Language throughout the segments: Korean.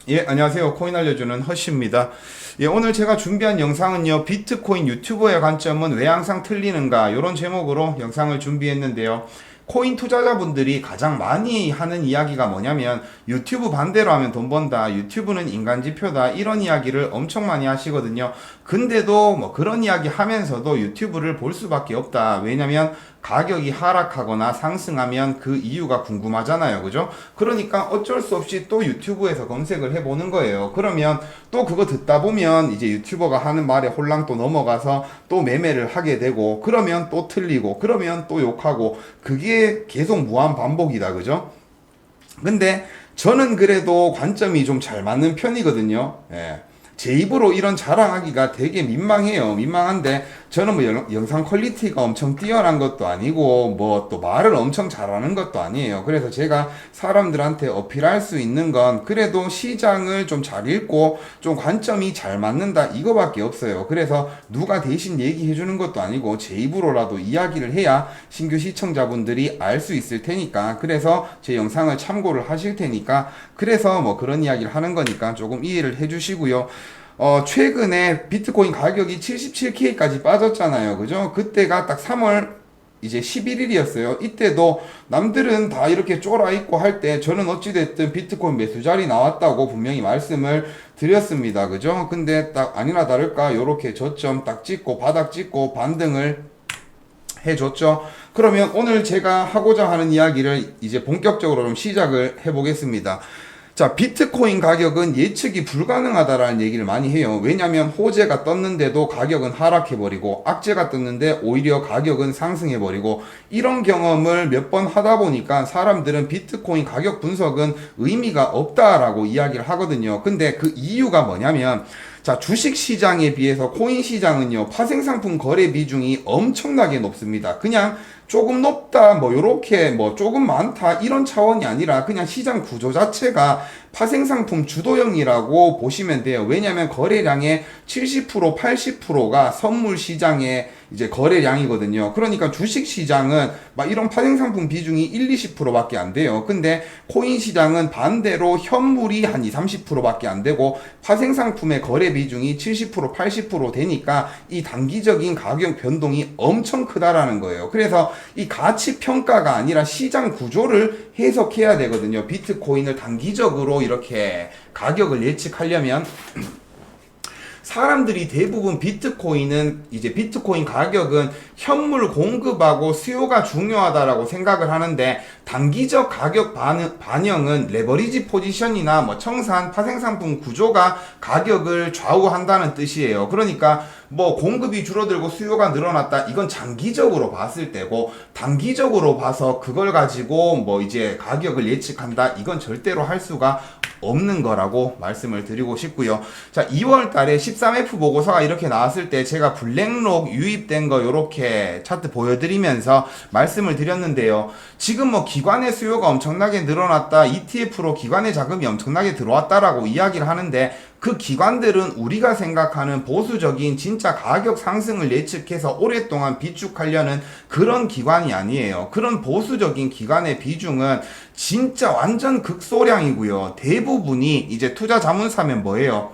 예, 안녕하세요. 코인 알려주는 허쉬입니다. 예, 오늘 제가 준비한 영상은요, 비트코인 유튜버의 관점은 왜 항상 틀리는가, 이런 제목으로 영상을 준비했는데요. 코인 투자자분들이 가장 많이 하는 이야기가 뭐냐면, 유튜브 반대로 하면 돈 번다, 유튜브는 인간 지표다, 이런 이야기를 엄청 많이 하시거든요. 근데도 뭐 그런 이야기 하면서도 유튜브를 볼 수밖에 없다. 왜냐면 가격이 하락하거나 상승하면 그 이유가 궁금하잖아요. 그죠? 그러니까 어쩔 수 없이 또 유튜브에서 검색을 해보는 거예요. 그러면 또 그거 듣다 보면 이제 유튜버가 하는 말에 홀랑 또 넘어가서 또 매매를 하게 되고, 그러면 또 틀리고, 그러면 또 욕하고, 그게 계속 무한 반복이다. 그죠? 근데 저는 그래도 관점이 좀 잘 맞는 편이거든요. 예. 제 입으로 이런 자랑하기가 되게 민망해요. 민망한데 저는 뭐 영상 퀄리티가 엄청 뛰어난 것도 아니고 뭐 또 말을 엄청 잘하는 것도 아니에요. 그래서 제가 사람들한테 어필할 수 있는 건 그래도 시장을 좀 잘 읽고 좀 관점이 잘 맞는다 이거밖에 없어요. 그래서 누가 대신 얘기해 주는 것도 아니고 제 입으로라도 이야기를 해야 신규 시청자분들이 알 수 있을 테니까, 그래서 제 영상을 참고를 하실 테니까, 그래서 뭐 그런 이야기를 하는 거니까 조금 이해를 해 주시고요. 최근에 비트코인 가격이 77K까지 빠졌잖아요. 그죠? 그때가 딱 3월 이제 11일이었어요. 이때도 남들은 다 이렇게 쫄아 있고 할 때 저는 어찌됐든 비트코인 매수 자리 나왔다고 분명히 말씀을 드렸습니다. 그죠? 근데 딱 아니나 다를까 요렇게 저점 딱 찍고 바닥 찍고 반등을 해줬죠. 그러면 오늘 제가 하고자 하는 이야기를 이제 본격적으로 좀 시작을 해보겠습니다. 자, 비트코인 가격은 예측이 불가능하다라는 얘기를 많이 해요. 왜냐하면 호재가 떴는데도 가격은 하락해버리고, 악재가 떴는데 오히려 가격은 상승해버리고, 이런 경험을 몇 번 하다 보니까 사람들은 비트코인 가격 분석은 의미가 없다라고 이야기를 하거든요. 근데 그 이유가 뭐냐면, 자, 주식 시장에 비해서 코인 시장은요, 파생상품 거래 비중이 엄청나게 높습니다. 그냥 조금 높다, 뭐, 요렇게, 뭐, 조금 많다, 이런 차원이 아니라 그냥 시장 구조 자체가 파생상품 주도형이라고 보시면 돼요. 왜냐면 거래량의 70%, 80%가 선물 시장의 이제 거래량이거든요. 그러니까 주식 시장은 막 이런 파생상품 비중이 1, 20%밖에 안 돼요. 근데 코인 시장은 반대로 현물이 한 2, 30%밖에 안 되고 파생상품의 거래 비중이 70%, 80% 되니까 이 단기적인 가격 변동이 엄청 크다라는 거예요. 그래서 이 가치 평가가 아니라 시장 구조를 해석해야 되거든요. 비트코인을 단기적으로 이렇게 가격을 예측하려면 사람들이 대부분 비트코인은 이제 비트코인 가격은 현물 공급하고 수요가 중요하다라고 생각을 하는데, 단기적 가격 반영은 레버리지 포지션이나 뭐 청산 파생상품 구조가 가격을 좌우한다는 뜻이에요. 그러니까 뭐 공급이 줄어들고 수요가 늘어났다, 이건 장기적으로 봤을 때고, 단기적으로 봐서 그걸 가지고 뭐 이제 가격을 예측한다, 이건 절대로 할 수가 없는 거라고 말씀을 드리고 싶고요. 자, 2월 달에 13F 보고서가 이렇게 나왔을 때 제가 블랙록 유입된 거 요렇게 차트 보여드리면서 말씀을 드렸는데요. 지금 뭐 기관의 수요가 엄청나게 늘어났다, ETF로 기관의 자금이 엄청나게 들어왔다라고 이야기를 하는데, 그 기관들은 우리가 생각하는 보수적인 진짜 가격 상승을 예측해서 오랫동안 비축하려는 그런 기관이 아니에요. 그런 보수적인 기관의 비중은 진짜 완전 극소량이고요. 대부분이 이제 투자 자문사면 뭐예요?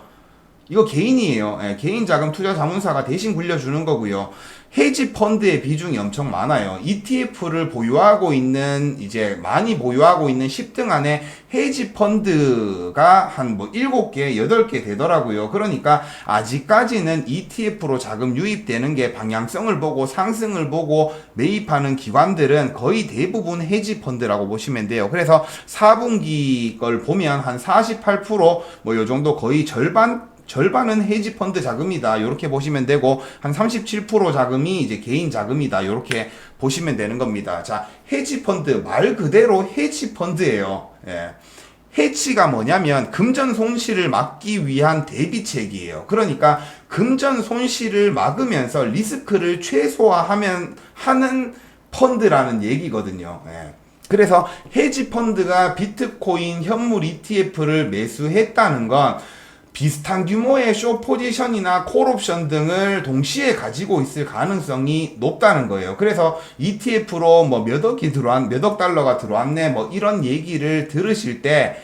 이거 개인이에요. 예, 개인 자금 투자 자문사가 대신 굴려주는 거고요. 헤지 펀드의 비중이 엄청 많아요. ETF를 보유하고 있는, 이제 많이 보유하고 있는 10등 안에 헤지 펀드가 한 뭐 7개, 8개 되더라고요. 그러니까 아직까지는 ETF로 자금 유입되는 게 방향성을 보고 상승을 보고 매입하는 기관들은 거의 대부분 헤지 펀드라고 보시면 돼요. 그래서 4분기 걸 보면 한 48%뭐 요 정도, 거의 절반은 헤지 펀드 자금이다, 이렇게 보시면 되고, 한 37% 자금이 이제 개인 자금이다, 이렇게 보시면 되는 겁니다. 자, 헤지 펀드 말 그대로 헤지 펀드예요. 예. 해치가 뭐냐면 금전 손실을 막기 위한 대비책이에요. 그러니까 금전 손실을 막으면서 리스크를 최소화하면 하는 펀드라는 얘기거든요. 예. 그래서 헤지 펀드가 비트코인 현물 ETF를 매수했다는 건 비슷한 규모의 숏 포지션이나 콜옵션 등을 동시에 가지고 있을 가능성이 높다는 거예요. 그래서 ETF로 뭐 몇 억 달러가 들어왔네, 뭐 이런 얘기를 들으실 때,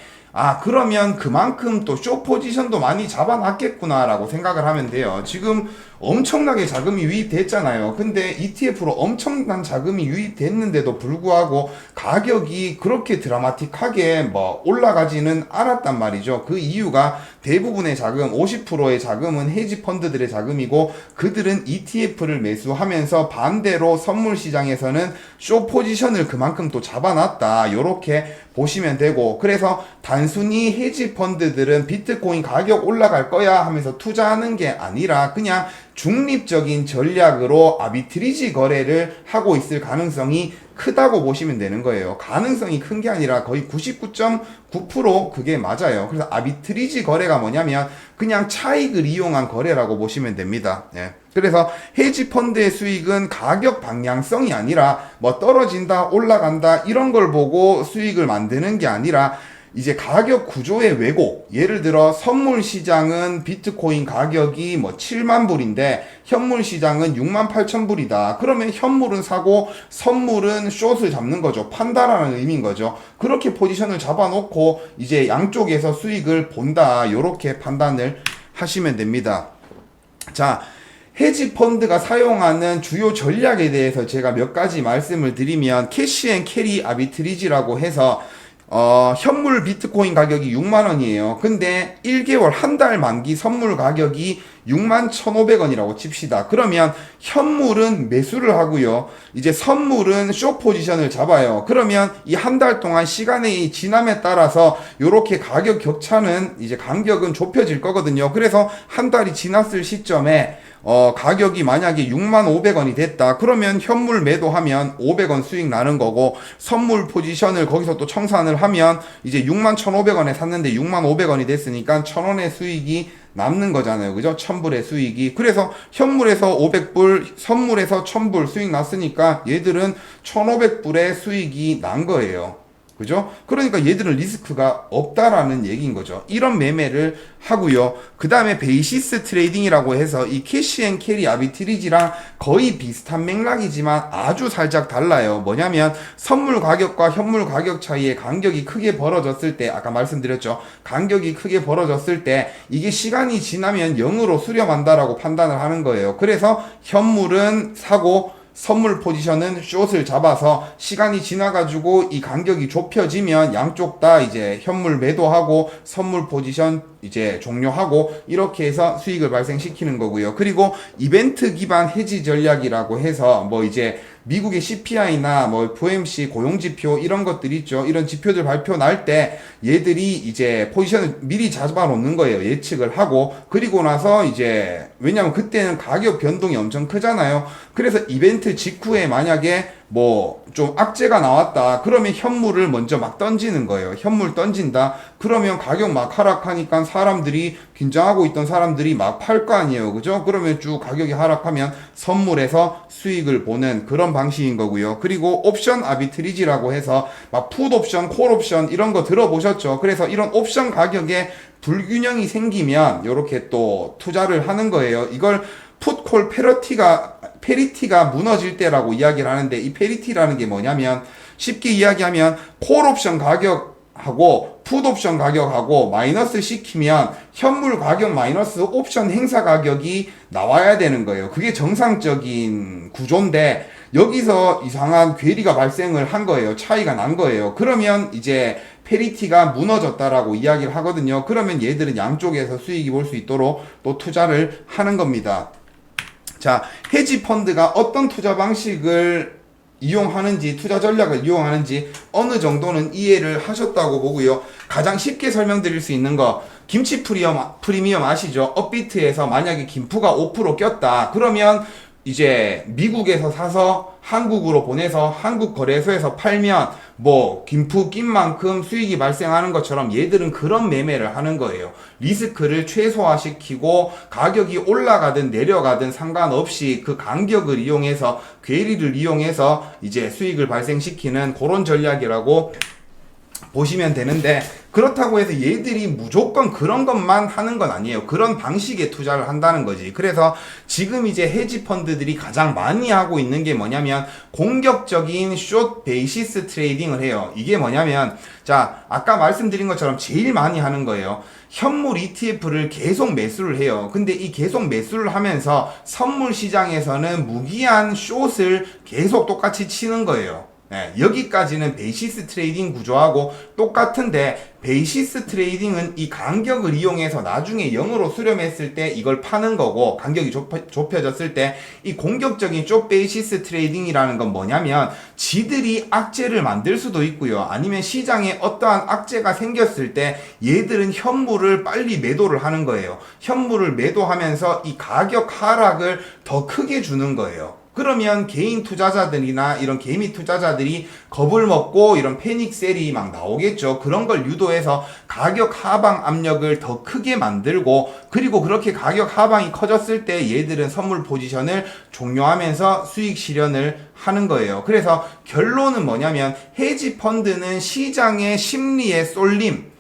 그러면 그만큼 또 숏 포지션도 많이 잡아놨겠구나라고 생각을 하면 돼요. 지금 엄청나게 자금이 유입됐잖아요. 근데 ETF로 엄청난 자금이 유입됐는데도 불구하고 가격이 그렇게 드라마틱하게 뭐 올라가지는 않았단 말이죠. 그 이유가 대부분의 자금, 50%의 자금은 헤지 펀드들의 자금이고 그들은 ETF를 매수하면서 반대로 선물 시장에서는 숏 포지션을 그만큼 또 잡아놨다. 요렇게 보시면 되고, 그래서 단순히 헤지 펀드들은 비트코인 가격 올라갈 거야 하면서 투자하는 게 아니라 그냥 중립적인 전략으로 아비트리지 거래를 하고 있을 가능성이 크다고 보시면 되는 거예요. 가능성이 큰 게 아니라 거의 99.9% 그게 맞아요. 그래서 아비트리지 거래가 뭐냐면 그냥 차익을 이용한 거래라고 보시면 됩니다. 예. 그래서 헤지 펀드의 수익은 가격 방향성이 아니라 뭐 떨어진다, 올라간다 이런 걸 보고 수익을 만드는 게 아니라 이제 가격 구조의 왜곡, 예를 들어 선물 시장은 비트코인 가격이 뭐 7만 불인데 현물 시장은 6만 8천 불이다. 그러면 현물은 사고 선물은 숏을 잡는 거죠. 판다라는 의미인 거죠. 그렇게 포지션을 잡아놓고 이제 양쪽에서 수익을 본다. 요렇게 판단을 하시면 됩니다. 자, 헤지 펀드가 사용하는 주요 전략에 대해서 제가 몇 가지 말씀을 드리면 캐시 앤 캐리 아비트리지라고 해서 현물 비트코인 가격이 6만원이에요. 근데 1개월 한 달 만기 선물 가격이 6만 1,500원이라고 칩시다. 그러면 현물은 매수를 하고요. 이제 선물은 숏 포지션을 잡아요. 그러면 이 한 달 동안 시간의 지남에 따라서 요렇게 가격 격차는 이제 간격은 좁혀질 거거든요. 그래서 한 달이 지났을 시점에 가격이 만약에 6만 500원이 됐다. 그러면 현물 매도하면 500원 수익 나는 거고, 선물 포지션을 거기서 또 청산을 하면 이제 6만 1,500원에 샀는데 6만 500원이 됐으니까 1,000원의 수익이 남는 거잖아요. 그죠? 1,000불의 수익이. 그래서 현물에서 500불, 선물에서 1,000불 수익 났으니까 얘들은 1,500불의 수익이 난 거예요. 그죠? 그러니까 얘들은 리스크가 없다라는 얘기인 거죠. 이런 매매를 하고요. 그 다음에 베이시스 트레이딩이라고 해서 이 캐시 앤 캐리 아비트리지랑 거의 비슷한 맥락이지만 아주 살짝 달라요. 뭐냐면 선물 가격과 현물 가격 차이에 간격이 크게 벌어졌을 때, 아까 말씀드렸죠. 간격이 크게 벌어졌을 때 이게 시간이 지나면 0으로 수렴한다라고 판단을 하는 거예요. 그래서 현물은 사고 선물 포지션은 숏을 잡아서 시간이 지나가지고 이 간격이 좁혀지면 양쪽 다 이제 현물 매도하고 선물 포지션 이제 종료하고 이렇게 해서 수익을 발생시키는 거고요. 그리고 이벤트 기반 해지 전략이라고 해서 뭐 이제 미국의 CPI나 뭐 FOMC 고용지표 이런 것들 있죠. 이런 지표들 발표 날 때 얘들이 이제 포지션을 미리 잡아 놓는 거예요. 예측을 하고. 그리고 나서 이제 왜냐면 그때는 가격 변동이 엄청 크잖아요. 그래서 이벤트 직후에 만약에 뭐 좀 악재가 나왔다. 그러면 현물을 먼저 막 던지는 거예요. 현물 던진다. 그러면 가격 막 하락하니까 사람들이 긴장하고 있던 사람들이 막 팔 거 아니에요. 그죠? 그러면 쭉 가격이 하락하면 선물에서 수익을 보는 그런 방식인 거고요. 그리고 옵션 아비트리지라고 해서 막 풋 옵션, 콜 옵션 이런 거 들어보셨죠? 그래서 이런 옵션 가격에 불균형이 생기면 이렇게 또 투자를 하는 거예요. 이걸 풋콜 페리티가 무너질 때라고 이야기를 하는데, 이 페리티라는 게 뭐냐면 쉽게 이야기하면 콜 옵션 가격하고 풋 옵션 가격하고 마이너스 시키면 현물 가격 마이너스 옵션 행사 가격이 나와야 되는 거예요. 그게 정상적인 구조인데 여기서 이상한 괴리가 발생을 한 거예요. 차이가 난 거예요. 그러면 이제 페리티가 무너졌다라고 이야기를 하거든요. 그러면 얘들은 양쪽에서 수익이 볼 수 있도록 또 투자를 하는 겁니다. 자, 헤지 펀드가 어떤 투자 방식을 이용하는지, 투자 전략을 이용하는지 어느 정도는 이해를 하셨다고 보고요. 가장 쉽게 설명드릴 수 있는 거, 김치 프리미엄 아시죠? 업비트에서 만약에 김프가 5% 꼈다. 그러면 이제 미국에서 사서 한국으로 보내서 한국 거래소에서 팔면 뭐 김프 낀 만큼 수익이 발생하는 것처럼 얘들은 그런 매매를 하는 거예요. 리스크를 최소화시키고 가격이 올라가든 내려가든 상관없이 그 간격을 이용해서, 괴리를 이용해서 이제 수익을 발생시키는 그런 전략이라고 보시면 되는데, 그렇다고 해서 얘들이 무조건 그런 것만 하는 건 아니에요. 그런 방식의 투자를 한다는 거지. 그래서 지금 이제 헤지 펀드들이 가장 많이 하고 있는 게 뭐냐면 공격적인 숏 베이시스 트레이딩을 해요. 이게 뭐냐면, 자, 아까 말씀드린 것처럼 제일 많이 하는 거예요. 현물 ETF를 계속 매수를 해요. 근데 이 계속 매수를 하면서 선물 시장에서는 무기한 숏을 계속 똑같이 치는 거예요. 네, 여기까지는 베이시스 트레이딩 구조하고 똑같은데, 베이시스 트레이딩은 이 간격을 이용해서 나중에 0으로 수렴했을 때 이걸 파는 거고, 간격이 좁혀졌을 때 이 공격적인 숏 베이시스 트레이딩이라는 건 뭐냐면 지들이 악재를 만들 수도 있고요, 아니면 시장에 어떠한 악재가 생겼을 때 얘들은 현물을 빨리 매도를 하는 거예요. 현물을 매도하면서 이 가격 하락을 더 크게 주는 거예요. 그러면 개인 투자자들이나 이런 개미 투자자들이 겁을 먹고 이런 패닉셀이 막 나오겠죠. 그런 걸 유도해서 가격 하방 압력을 더 크게 만들고, 그리고 그렇게 가격 하방이 커졌을 때 얘들은 선물 포지션을 종료하면서 수익 실현을 하는 거예요. 그래서 결론은 뭐냐면 헤지 펀드는 시장의 심리에 쏠림,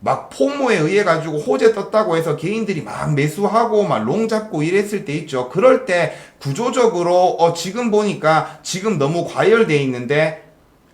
막 포모에 의해 가지고 호재 떴다고 해서 개인들이 막 매수하고 막 롱 잡고 이랬을 때 있죠. 그럴 때 구조적으로 지금 보니까 지금 너무 과열돼 있는데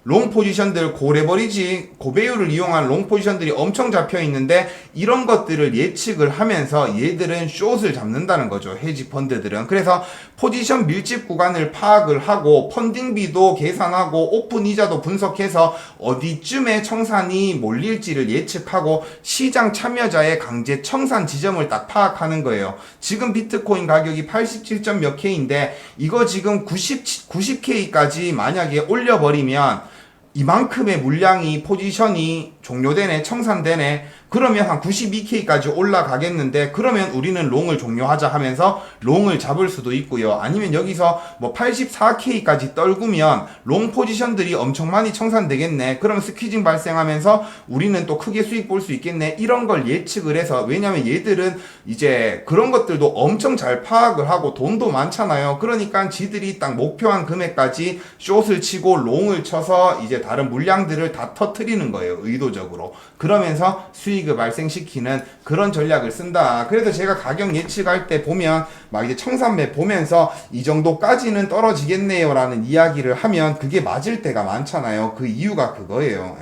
롱 포지션들 고레버리지, 고배율을 이용한 롱 포지션들이 엄청 잡혀 있는데, 이런 것들을 예측을 하면서 얘들은 숏을 잡는다는 거죠, 헤지 펀드들은. 그래서 포지션 밀집 구간을 파악을 하고 펀딩비도 계산하고 오픈 이자도 분석해서 어디쯤에 청산이 몰릴지를 예측하고 시장 참여자의 강제 청산 지점을 딱 파악하는 거예요. 지금 비트코인 가격이 87점 몇 K인데 이거 지금 90K까지 만약에 올려버리면 이만큼의 물량이 포지션이 종료되네, 청산되네, 그러면 한 92K까지 올라가겠는데, 그러면 우리는 롱을 종료하자 하면서 롱을 잡을 수도 있고요. 아니면 여기서 뭐 84K까지 떨구면 롱 포지션들이 엄청 많이 청산되겠네, 그러면 스퀴징 발생하면서 우리는 또 크게 수익 볼 수 있겠네, 이런 걸 예측을 해서. 왜냐면 얘들은 이제 그런 것들도 엄청 잘 파악을 하고 돈도 많잖아요. 그러니까 지들이 딱 목표한 금액까지 숏을 치고 롱을 쳐서 이제 다른 물량들을 다 터트리는 거예요, 의도적으로. 그러면서 수익을 발생시키는 그런 전략을 쓴다. 그래서 제가 가격 예측할 때 보면 막 이제 청산매 보면서 이 정도까지는 떨어지겠네요 라는 이야기를 하면 그게 맞을 때가 많잖아요. 그 이유가 그거예요.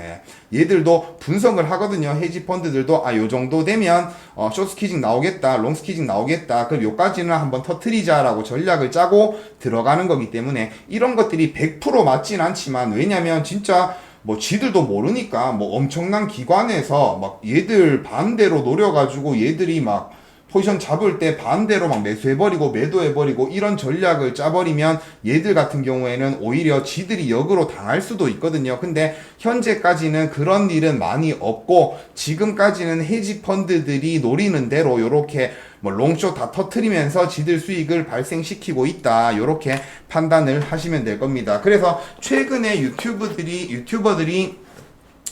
얘들도 분석을 하거든요. 헤지 펀드들도 요 정도 되면 숏 스퀴징 나오겠다, 롱 스퀴징 나오겠다, 그럼 요까지는 한번 터트리자라고 전략을 짜고 들어가는 거기 때문에 이런 것들이 100% 맞진 않지만, 왜냐면 진짜 뭐 지들도 모르니까 뭐 엄청난 기관에서 막 얘들 반대로 노려가지고 얘들이 막 포지션 잡을 때 반대로 막 매수해버리고 매도해버리고 이런 전략을 짜버리면 얘들 같은 경우에는 오히려 지들이 역으로 당할 수도 있거든요. 근데 현재까지는 그런 일은 많이 없고, 지금까지는 헤지 펀드들이 노리는 대로 요렇게 뭐 롱숏 다 터트리면서 지들 수익을 발생시키고 있다, 요렇게 판단을 하시면 될 겁니다. 그래서 최근에 유튜버들이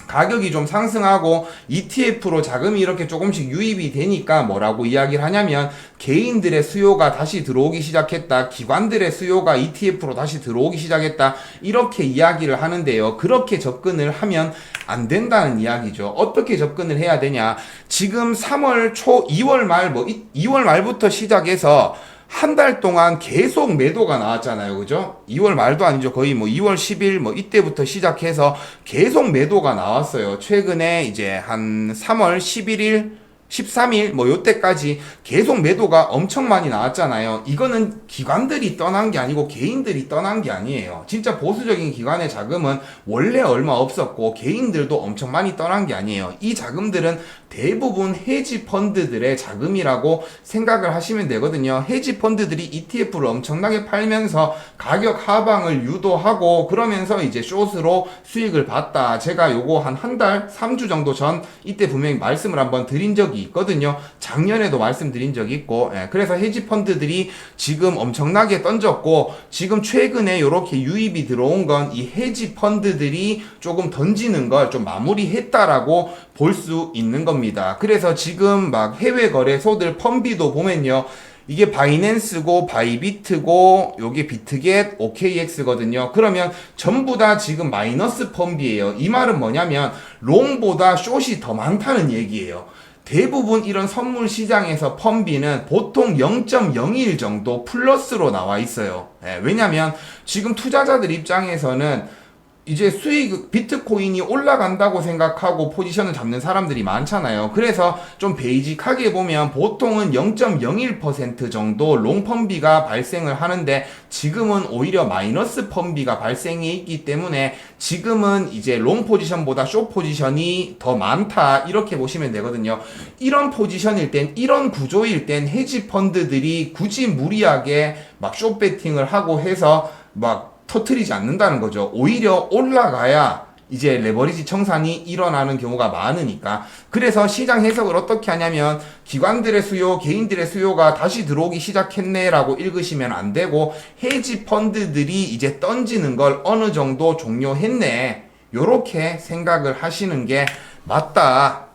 가격이 좀 상승하고 ETF로 자금이 이렇게 조금씩 유입이 되니까 뭐라고 이야기를 하냐면 개인들의 수요가 다시 들어오기 시작했다, 기관들의 수요가 ETF로 다시 들어오기 시작했다, 이렇게 이야기를 하는데요. 그렇게 접근을 하면 안 된다는 이야기죠. 어떻게 접근을 해야 되냐, 지금 3월 초 2월 말 2월 말부터 시작해서 한 달 동안 계속 매도가 나왔잖아요. 그죠? 2월 말도 아니죠. 거의 뭐 2월 10일 뭐 이때부터 시작해서 계속 매도가 나왔어요. 최근에 이제 한 3월 11일 13일 뭐 요때까지 계속 매도가 엄청 많이 나왔잖아요. 이거는 기관들이 떠난 게 아니고 개인들이 떠난 게 아니에요. 진짜 보수적인 기관의 자금은 원래 얼마 없었고 개인들도 엄청 많이 떠난 게 아니에요. 이 자금들은 대부분 헤지 펀드들의 자금이라고 생각을 하시면 되거든요. 헤지 펀드들이 ETF를 엄청나게 팔면서 가격 하방을 유도하고 그러면서 이제 숏으로 수익을 봤다. 제가 요거 한 달, 3주 정도 전 이때 분명히 말씀을 한번 드린 적이 있거든요. 작년에도 말씀드린 적이 있고, 그래서 헤지 펀드들이 지금 엄청나게 던졌고, 지금 최근에 이렇게 유입이 들어온 건 이 헤지 펀드들이 조금 던지는 걸 좀 마무리했다라고 볼 수 있는 겁니다. 그래서 지금 막 해외 거래소들 펀비도 보면요, 이게 바이낸스고 바이비트고 요게 비트겟 OKX거든요. 그러면 전부 다 지금 마이너스 펌비예요. 이 말은 뭐냐면 롱보다 숏이 더 많다는 얘기예요. 대부분 이런 선물 시장에서 펌비는 보통 0.01 정도 플러스로 나와 있어요. 왜냐면 지금 투자자들 입장에서는 이제 수익, 비트코인이 올라간다고 생각하고 포지션을 잡는 사람들이 많잖아요. 그래서 좀 베이직하게 보면 보통은 0.01% 정도 롱 펌비가 발생을 하는데 지금은 오히려 마이너스 펌비가 발생해 있기 때문에 지금은 이제 롱 포지션보다 숏 포지션이 더 많다. 이렇게 보시면 되거든요. 이런 포지션일 땐, 이런 구조일 땐 헤지 펀드들이 굳이 무리하게 막 숏 베팅을 하고 해서 막 터트리지 않는다는 거죠. 오히려 올라가야 이제 레버리지 청산이 일어나는 경우가 많으니까. 그래서 시장 해석을 어떻게 하냐면 기관들의 수요, 개인들의 수요가 다시 들어오기 시작했네라고 읽으시면 안 되고 헤지 펀드들이 이제 던지는 걸 어느 정도 종료했네. 요렇게 생각을 하시는 게 맞다.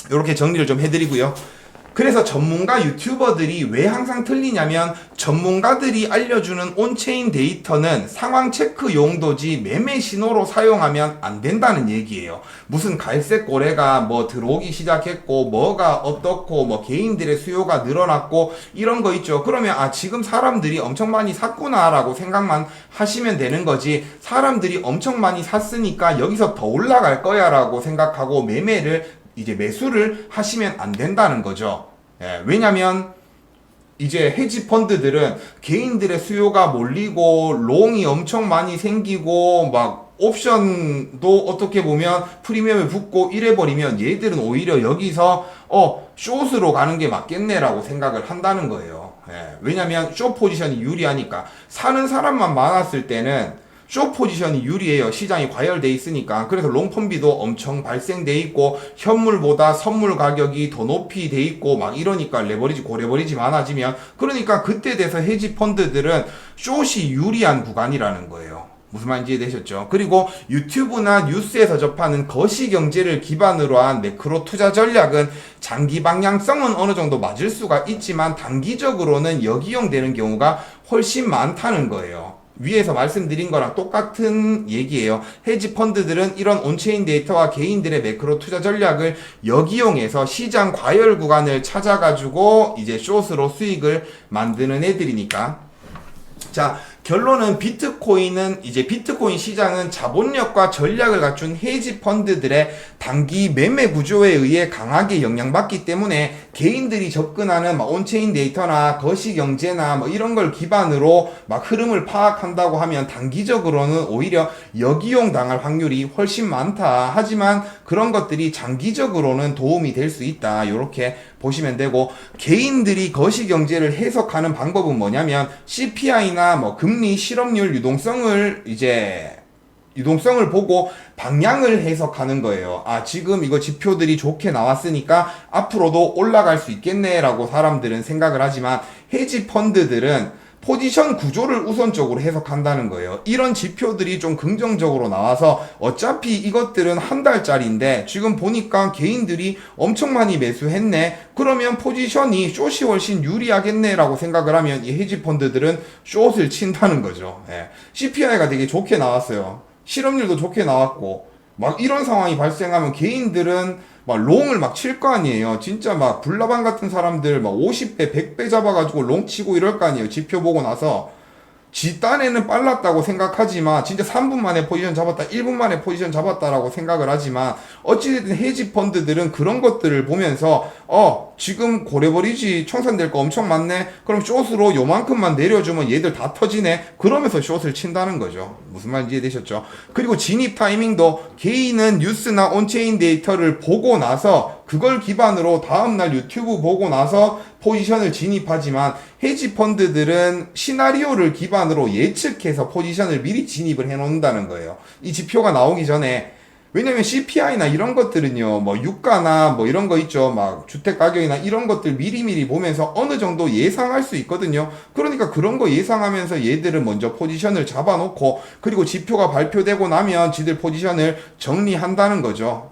요렇게 정리를 좀 해드리고요. 그래서 전문가 유튜버들이 왜 항상 틀리냐면 전문가들이 알려주는 온체인 데이터는 상황 체크 용도지 매매 신호로 사용하면 안 된다는 얘기예요. 무슨 갈색 고래가 뭐 들어오기 시작했고 뭐가 어떻고 뭐 개인들의 수요가 늘어났고 이런 거 있죠. 그러면 아 지금 사람들이 엄청 많이 샀구나라고 생각만 하시면 되는 거지, 사람들이 엄청 많이 샀으니까 여기서 더 올라갈 거야 라고 생각하고 매수를 하시면 안 된다는 거죠. 왜냐면 이제 헤지 펀드들은 개인들의 수요가 몰리고 롱이 엄청 많이 생기고 막 옵션도 어떻게 보면 프리미엄이 붙고 이래버리면 얘들은 오히려 여기서 숏으로 가는 게 맞겠네라고 생각을 한다는 거예요. 왜냐면 숏 포지션이 유리하니까. 사는 사람만 많았을 때는 숏 포지션이 유리해요. 시장이 과열돼 있으니까. 그래서 롱펌비도 엄청 발생돼 있고 현물보다 선물 가격이 더 높이 돼 있고 막 이러니까 고레버리지 많아지면, 그러니까 그때 돼서 헤지 펀드들은 숏이 유리한 구간이라는 거예요. 무슨 말인지 이해되셨죠? 그리고 유튜브나 뉴스에서 접하는 거시경제를 기반으로 한 매크로 투자 전략은 장기 방향성은 어느 정도 맞을 수가 있지만 단기적으로는 역이용되는 경우가 훨씬 많다는 거예요. 위에서 말씀드린 거랑 똑같은 얘기예요. 헤지 펀드들은 이런 온체인 데이터와 개인들의 매크로 투자 전략을 역이용해서 시장 과열 구간을 찾아가지고 이제 숏으로 수익을 만드는 애들이니까. 자, 결론은 비트코인 시장은 자본력과 전략을 갖춘 헤지 펀드들의 단기 매매 구조에 의해 강하게 영향받기 때문에 개인들이 접근하는 막 온체인 데이터나 거시경제나 뭐 이런 걸 기반으로 막 흐름을 파악한다고 하면 단기적으로는 오히려 역이용 당할 확률이 훨씬 많다. 하지만 그런 것들이 장기적으로는 도움이 될 수 있다. 요렇게 보시면 되고, 개인들이 거시경제를 해석하는 방법은 뭐냐면 CPI나 뭐 금리, 실업률, 유동성을 보고 방향을 해석하는 거예요. 아, 지금 이거 지표들이 좋게 나왔으니까 앞으로도 올라갈 수 있겠네 라고 사람들은 생각을 하지만 헤지 펀드들은 포지션 구조를 우선적으로 해석한다는 거예요. 이런 지표들이 좀 긍정적으로 나와서 어차피 이것들은 한 달짜리인데 지금 보니까 개인들이 엄청 많이 매수했네. 그러면 포지션이 숏이 훨씬 유리하겠네 라고 생각을 하면 이 헤지 펀드들은 숏을 친다는 거죠. CPI가 되게 좋게 나왔어요. 실업률도 좋게 나왔고 막 이런 상황이 발생하면 개인들은 막 롱을 막 칠 거 아니에요. 진짜 막 불나방 같은 사람들 막 50배, 100배 잡아가지고 롱 치고 이럴 거 아니에요. 지표 보고 나서. 지 딴에는 빨랐다고 생각하지만 진짜 3분 만에 포지션 잡았다, 1분 만에 포지션 잡았다라고 생각을 하지만 어찌됐든 헤지 펀드들은 그런 것들을 보면서 지금 고래버리지 청산될 거 엄청 많네, 그럼 숏으로 요만큼만 내려주면 얘들 다 터지네, 그러면서 숏을 친다는 거죠. 무슨 말인지 이해되셨죠? 그리고 진입 타이밍도 개인은 뉴스나 온체인 데이터를 보고 나서 그걸 기반으로 다음날 유튜브 보고 나서 포지션을 진입하지만 헤지 펀드들은 시나리오를 기반으로 예측해서 포지션을 미리 진입을 해놓는다는 거예요. 이 지표가 나오기 전에. 왜냐면 CPI나 이런 것들은요, 뭐 유가나 뭐 이런 거 있죠, 막 주택 가격이나 이런 것들 미리미리 보면서 어느 정도 예상할 수 있거든요. 그러니까 그런 거 예상하면서 얘들은 먼저 포지션을 잡아놓고 그리고 지표가 발표되고 나면 지들 포지션을 정리한다는 거죠.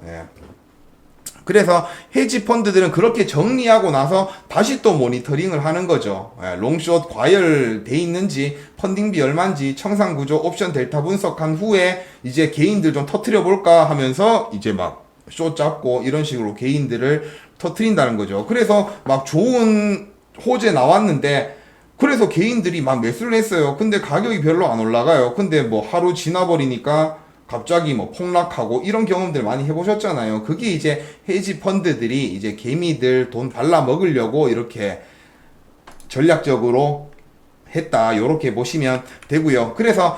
그래서 헤지 펀드들은 그렇게 정리하고 나서 다시 또 모니터링을 하는 거죠. 롱숏 과열돼 있는지, 펀딩비 얼마인지, 청산 구조, 옵션 델타 분석한 후에 이제 개인들 좀 터트려 볼까 하면서 이제 막 숏 잡고 이런 식으로 개인들을 터트린다는 거죠. 그래서 막 좋은 호재 나왔는데, 그래서 개인들이 막 매수를 했어요. 근데 가격이 별로 안 올라가요. 근데 뭐 하루 지나버리니까 갑자기 뭐 폭락하고 이런 경험들 많이 해보셨잖아요. 그게 이제 헤지 펀드들이 이제 개미들 돈 발라 먹으려고 이렇게 전략적으로 했다. 요렇게 보시면 되고요. 그래서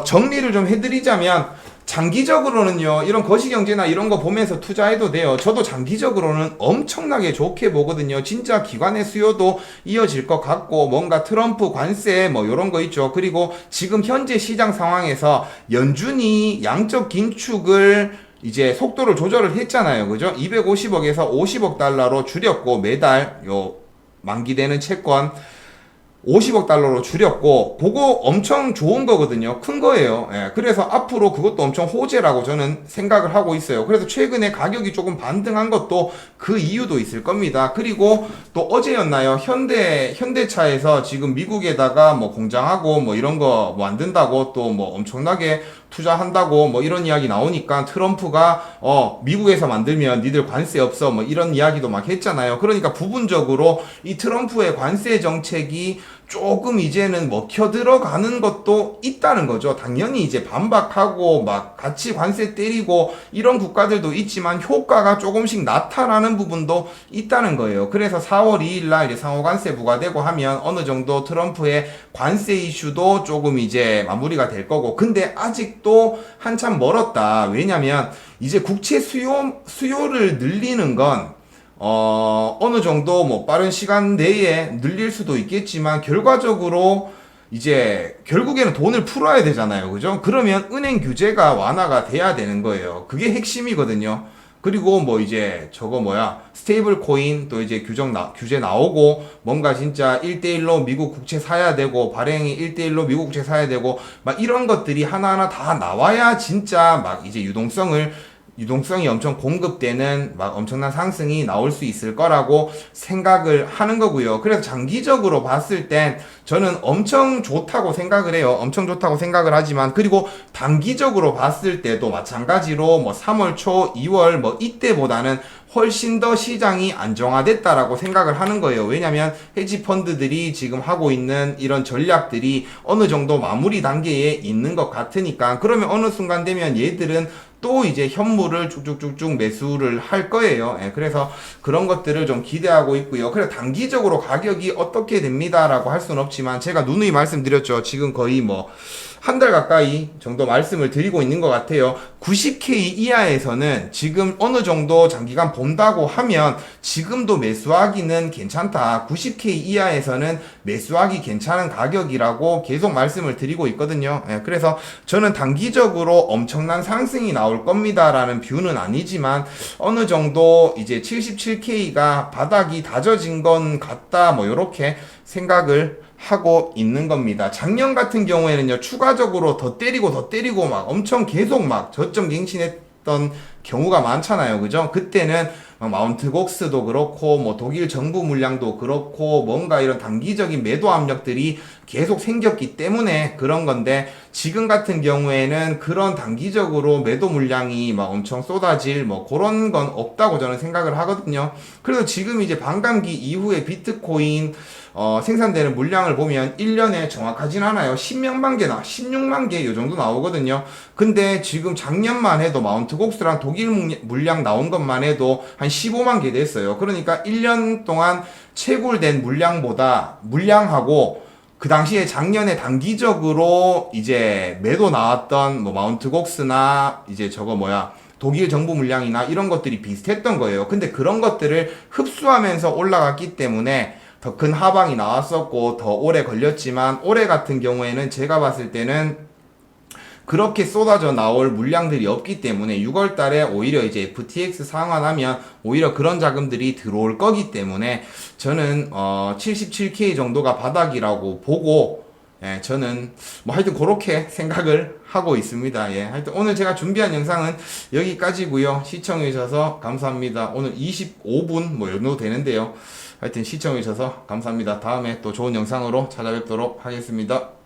정리를 좀 해드리자면, 장기적으로는요, 이런 거시경제나 이런 거 보면서 투자해도 돼요. 저도 장기적으로는 엄청나게 좋게 보거든요. 진짜 기관의 수요도 이어질 것 같고, 뭔가 트럼프 관세 뭐 이런 거 있죠. 그리고 지금 현재 시장 상황에서 연준이 양적 긴축을 이제 속도를 조절을 했잖아요. 그죠? 250억에서 50억 달러로 줄였고, 매달 요 만기되는 채권 50억 달러로 줄였고, 그거 엄청 좋은 거거든요. 큰 거예요. 예, 그래서 앞으로 그것도 엄청 호재라고 저는 생각을 하고 있어요. 그래서 최근에 가격이 조금 반등한 것도 그 이유도 있을 겁니다. 그리고 또 어제였나요? 현대차에서 지금 미국에다가 뭐 공장하고 뭐 이런 거 만든다고 또 뭐 엄청나게 투자한다고 뭐 이런 이야기 나오니까, 트럼프가 미국에서 만들면 니들 관세 없어 뭐 이런 이야기도 막 했잖아요. 그러니까 부분적으로 이 트럼프의 관세 정책이 조금 이제는 먹혀 들어가는 것도 있다는 거죠. 당연히 이제 반박하고 막 같이 관세 때리고 이런 국가들도 있지만 효과가 조금씩 나타나는 부분도 있다는 거예요. 그래서 4월 2일 날 이제 상호 관세 부과되고 하면 어느 정도 트럼프의 관세 이슈도 조금 이제 마무리가 될 거고, 근데 아직도 한참 멀었다. 왜냐면 이제 국채 수요를 늘리는 건 어느 정도 뭐 빠른 시간 내에 늘릴 수도 있겠지만, 결과적으로 이제 결국에는 돈을 풀어야 되잖아요. 그죠? 그러면 은행 규제가 완화가 돼야 되는 거예요. 그게 핵심이거든요. 그리고 뭐 이제 저거 스테이블 코인 또 이제 규제 나오고, 뭔가 진짜 1대1로 미국 국채 사야 되고, 발행이 1대1로 미국 국채 사야 되고, 막 이런 것들이 하나하나 다 나와야 진짜 막 이제 유동성이 엄청 공급되는 막 엄청난 상승이 나올 수 있을 거라고 생각을 하는 거고요. 그래서 장기적으로 봤을 땐 저는 엄청 좋다고 생각을 해요. 엄청 좋다고 생각을 하지만, 그리고 단기적으로 봤을 때도 마찬가지로 뭐 3월 초, 2월 뭐 이때보다는 훨씬 더 시장이 안정화됐다라고 생각을 하는 거예요. 왜냐면 헤지 펀드들이 지금 하고 있는 이런 전략들이 어느 정도 마무리 단계에 있는 것 같으니까, 그러면 어느 순간 되면 얘들은 또 이제 현물을 쭉쭉쭉쭉 매수를 할 거예요. 예, 그래서 그런 것들을 좀 기대하고 있고요. 그래서 단기적으로 가격이 어떻게 됩니다라고 할 수는 없지만, 제가 누누이 말씀드렸죠. 지금 거의 뭐 한 달 가까이 정도 말씀을 드리고 있는 것 같아요. 90K 이하에서는 지금 어느 정도 장기간 본다고 하면 지금도 매수하기는 괜찮다. 90K 이하에서는 매수하기 괜찮은 가격이라고 계속 말씀을 드리고 있거든요. 예, 그래서 저는 단기적으로 엄청난 상승이 나올 겁니다라는 뷰는 아니지만, 어느 정도 이제 77K가 바닥이 다져진 건 같다, 뭐 요렇게 생각을 하고 있는 겁니다. 작년 같은 경우에는요, 추가적으로 더 때리고 막 엄청 계속 막 저점 갱신했던 경우가 많잖아요. 그죠? 그때는 마운트 곡스도 그렇고 뭐 독일 정부 물량도 그렇고 뭔가 이런 단기적인 매도 압력들이 계속 생겼기 때문에 그런 건데, 지금 같은 경우에는 그런 단기적으로 매도 물량이 막 엄청 쏟아질 뭐 그런 건 없다고 저는 생각을 하거든요. 그래서 지금 이제 반감기 이후에 비트코인 생산되는 물량을 보면 1년에 정확하진 않아요. 10몇만 개나 16만 개 요 정도 나오거든요. 근데 지금 작년만 해도 마운트 곡스랑 독일 물량 나온 것만 해도 한 15만 개 됐어요. 그러니까 1년 동안 채굴된 물량하고 그 당시에 작년에 단기적으로 이제 매도 나왔던 뭐 마운트 곡스나 이제 독일 정부 물량이나 이런 것들이 비슷했던 거예요. 근데 그런 것들을 흡수하면서 올라갔기 때문에 더 큰 하방이 나왔었고 더 오래 걸렸지만, 올해 같은 경우에는 제가 봤을 때는 그렇게 쏟아져 나올 물량들이 없기 때문에 6월 달에 오히려 이제 FTX 상환하면 오히려 그런 자금들이 들어올 거기 때문에 저는 77K 정도가 바닥이라고 보고, 예, 저는 뭐 하여튼 그렇게 생각을 하고 있습니다. 예, 하여튼 오늘 제가 준비한 영상은 여기까지고요. 시청해 주셔서 감사합니다. 오늘 25분 뭐 정도 되는데요. 하여튼 시청해 주셔서 감사합니다. 다음에 또 좋은 영상으로 찾아뵙도록 하겠습니다.